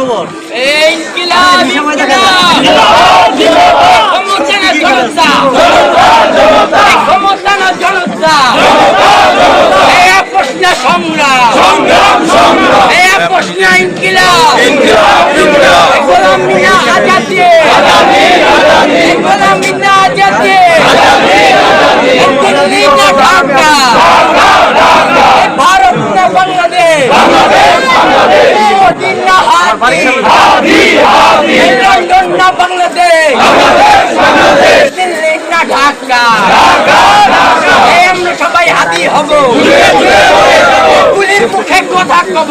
জনগণ ইনকিলাব ক্ষমতা না জনতা প্রশ্ন সংগ্রাম প্রশ্ন ইনকিলাব গোলাম মিয়া আজাদি গোলাম মিয়া আজাদি দিল্লি না ঢাকা ভারত না বাংলাদেশ মোদি না হাদি লন্ডন না বাংলাদেশ দিল্লি না ঢাকা আমরা সবাই হাদি হব পুলিশ মুখে কথা কব